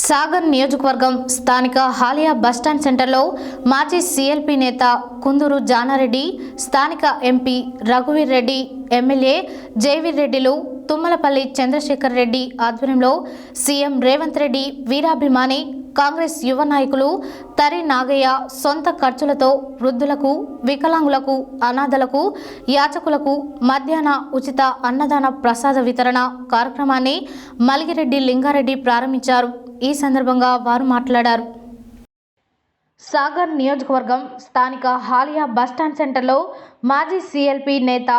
సాగర్ నియోజకవర్గం స్థానిక హాలియా బస్టాండ్ సెంటర్లో మాజీ సీఎల్పీ నేత కుందూరు జానారెడ్డి, స్థానిక ఎంపీ రఘువీర్ రెడ్డి, ఎమ్మెల్యే జైవీర్ రెడ్డిలు, తుమ్మలపల్లి చంద్రశేఖర్ రెడ్డి ఆధ్వర్యంలో సీఎం రేవంత్ రెడ్డి వీరాభిమాని కాంగ్రెస్ యువ నాయకులు తరి నాగయ్య సొంత ఖర్చులతో వృద్ధులకు, వికలాంగులకు, అనాథలకు, యాచకులకు మధ్యాహ్న ఉచిత అన్నదాన ప్రసాద వితరణ కార్యక్రమాన్ని మలిగిరెడ్డి లింగారెడ్డి ప్రారంభించారు. ఈ సందర్భంగా వారు మాట్లాడారు. సాగర్ నియోజకవర్గం స్థానిక హాలియా బస్టాండ్ సెంటర్లో మాజీ సీఎల్పీ నేత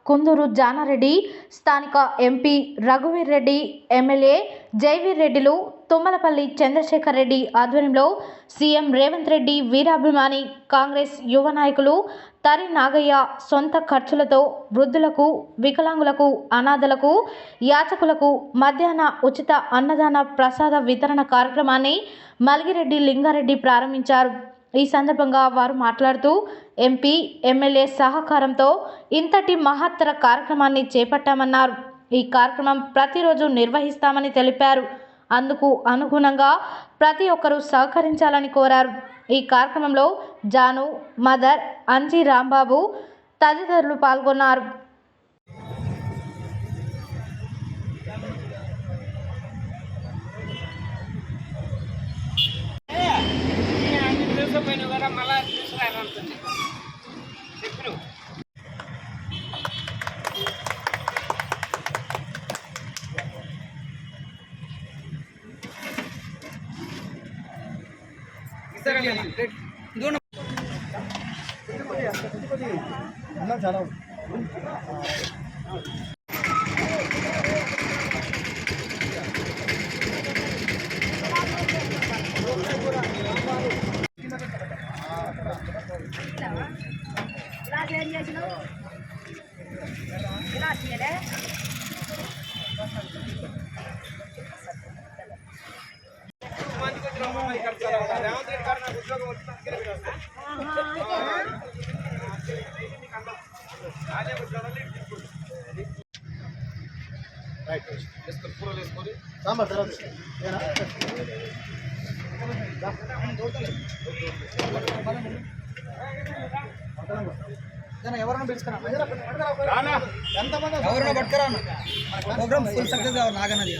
కుందూరు జానారెడ్డి, స్థానిక ఎంపీ రఘువీర్ రెడ్డి, ఎమ్మెల్యే జైవీర్ రెడ్డిలు, తుమ్మలపల్లి చంద్రశేఖర్ రెడ్డి ఆధ్వర్యంలో సీఎం రేవంత్ రెడ్డి వీరాభిమాని కాంగ్రెస్ యువ నాయకులు తరి నాగయ్య సొంత ఖర్చులతో వృద్ధులకు, వికలాంగులకు, అనాథలకు, యాచకులకు మధ్యాహ్న ఉచిత అన్నదాన ప్రసాద వితరణ కార్యక్రమాన్ని మలిగిరెడ్డి లింగారెడ్డి ప్రారంభించారు. ఈ సందర్భంగా వారు మాట్లాడుతూ ఎంపీ, ఎమ్మెల్యే సహకారంతో ఇంతటి మహత్తర కార్యక్రమాన్ని చేపట్టామన్నారు. ఈ కార్యక్రమం ప్రతిరోజు నిర్వహిస్తామని తెలిపారు. అందుకు అనుగుణంగా ప్రతి ఒక్కరూ సహకరించాలని కోరారు. ఈ కార్యక్రమంలో జాను, మదర్, అంజీ రాంబాబు తదితరులు పాల్గొన్నారు. ఎవరైనా పట్టుకురా ప్రోగ్రామ్ ఫుల్ సక్సెస్ కావాలి. నాగన్నది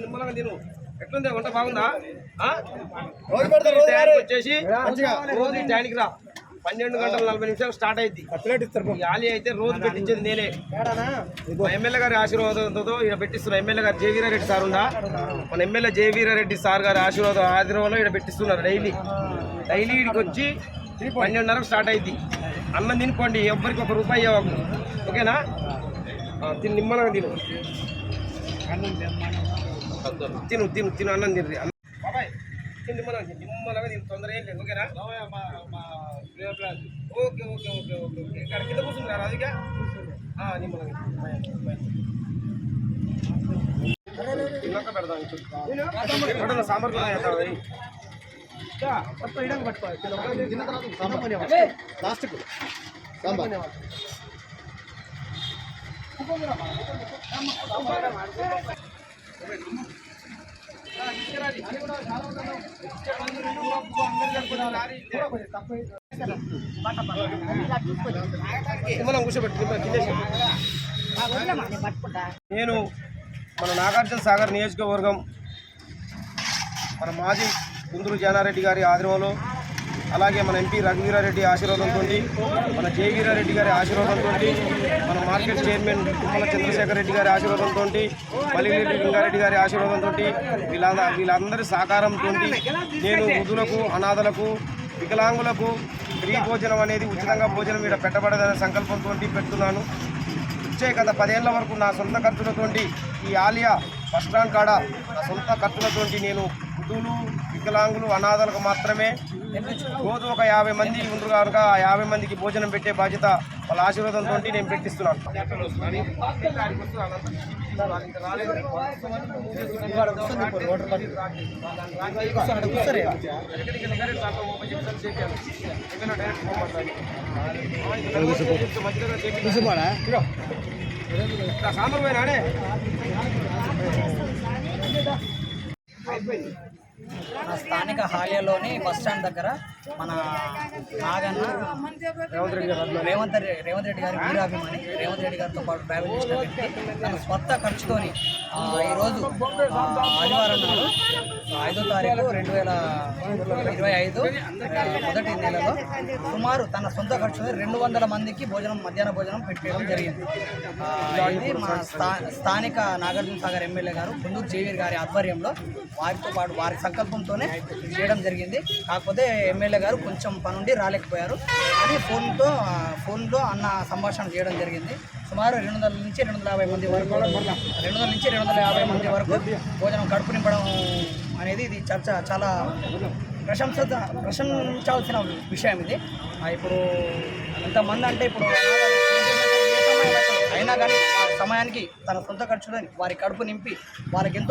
నిమ్మలంగా తిను. ఎట్లుంది వంట బాగుందా? వచ్చేసి రోజు టైంకి రా. 12 గంటల 40 నిమిషాలు స్టార్ట్ అయింది. యాలి అయితే రోజు పెట్టించేది నేనే. మా ఎమ్మెల్యే గారి ఆశీర్వాదంతో ఇక్కడ పెట్టిస్తున్నా. ఎమ్మెల్యే గారు జయవీరారెడ్డి సార్ ఉందా, మన ఎమ్మెల్యే జయవీరారెడ్డి సార్ గారి ఆశీర్వాదంలో ఇక్కడ పెట్టిస్తున్నారు. డైలీ ఇక్కడికి వచ్చి 12:30 స్టార్ట్ అయింది. అన్నం తినుకోండి, ఎవ్వరికి ₹1 ఇవ్వకు, ఓకేనా? తిని నిమ్మలంగా తిను, అన్నం తిని బాబాయ్. నిమ్మలంగా తిను, తొందర ఏం లేదు, ఓకేనా? ఓకే ఇక్కడ కింద కూర్చుంటారా? అదిగా నిమ్మలంగా తిన్నాక పెడదాం. సాంబార్ లాస్ట్ సాంబార్ నేను మన నాగార్జున సాగర్ నియోజకవర్గం మన మాజీ కుందూరు జానారెడ్డి గారి ఆధ్వర్యంలో, అలాగే మన ఎంపీ రఘువీరారెడ్డి ఆశీర్వాదంతో, మన జయవీరారెడ్డి గారి ఆశీర్వాదంతో, మన మార్కెట్ చైర్మన్ తుమ్మల చంద్రశేఖర్ రెడ్డి గారి ఆశీర్వాదంతో, మలిగిరెడ్డి లింగారెడ్డి గారి ఆశీర్వాదంతో, వీళ్ళందరి సహకారంతో నేను వృద్ధులకు, అనాథలకు, వికలాంగులకు ఫ్రీ భోజనం అనేది ఉచితంగా భోజనం ఇక్కడ పెట్టబడదనే సంకల్పంతో పెడుతున్నాను. వచ్చే గత 10 ఏళ్ల వరకు నా సొంత ఖర్చులతో ఈ ఆలియా బస్టాండ్ కాడ నా సొంత ఖర్చులతో నేను వృద్ధులు, వికలాంగులు, అనాథలకు మాత్రమే రోజు ఒక 50 మంది ఉండరు కనుక ఆ 50 మందికి భోజనం పెట్టే బాధ్యత వాళ్ళ ఆశీర్వాదంతో నేను పెట్టిస్తున్నాను. సాంబార్ పోయినానే మన స్థానిక హాలియాలోని బస్ స్టాండ్ దగ్గర మన నాగన్న రేవంత్ రెడ్డి గారి వీరాభిమాని రేవంత్ రెడ్డి గారితో పాటు ట్రావెల్ చేసిన వ్యక్తి తన స్వంత ఖర్చుతోని ఈరోజు ఆదివారం నాడు 5వ తారీఖు 2025 మొదటి నెలలో సుమారు తన సొంత ఖర్చుతో 200 మందికి మధ్యాహ్న భోజనం పెట్టడం జరిగింది. ఇది మా స్థానిక నాగార్జున సాగర్ ఎమ్మెల్యే గారు కుందూరు జేవీర్ గారి ఆధ్వర్యంలో వారితో పాటు వారి సంకల్పంతోనే చేయడం జరిగింది. కాకపోతే ఎమ్మెల్యే గారు కొంచెం పనుండి రాలేకపోయారు అని ఫోన్లో అన్న సంభాషణ చేయడం జరిగింది. సుమారు 200 నుంచి 250 మంది వరకు 200 నుంచి 250 మంది వరకు భోజనం కడుపు నింపడం అనేది ఇది చర్చ చాలా ప్రశంసించాల్సిన విషయం ఇది. ఇప్పుడు ఇంతమంది అంటే ఇప్పుడు అయినా కానీ ఆ సమయానికి తన సొంత ఖర్చులని వారి కడుపు నింపి వాళ్ళకి ఎంతో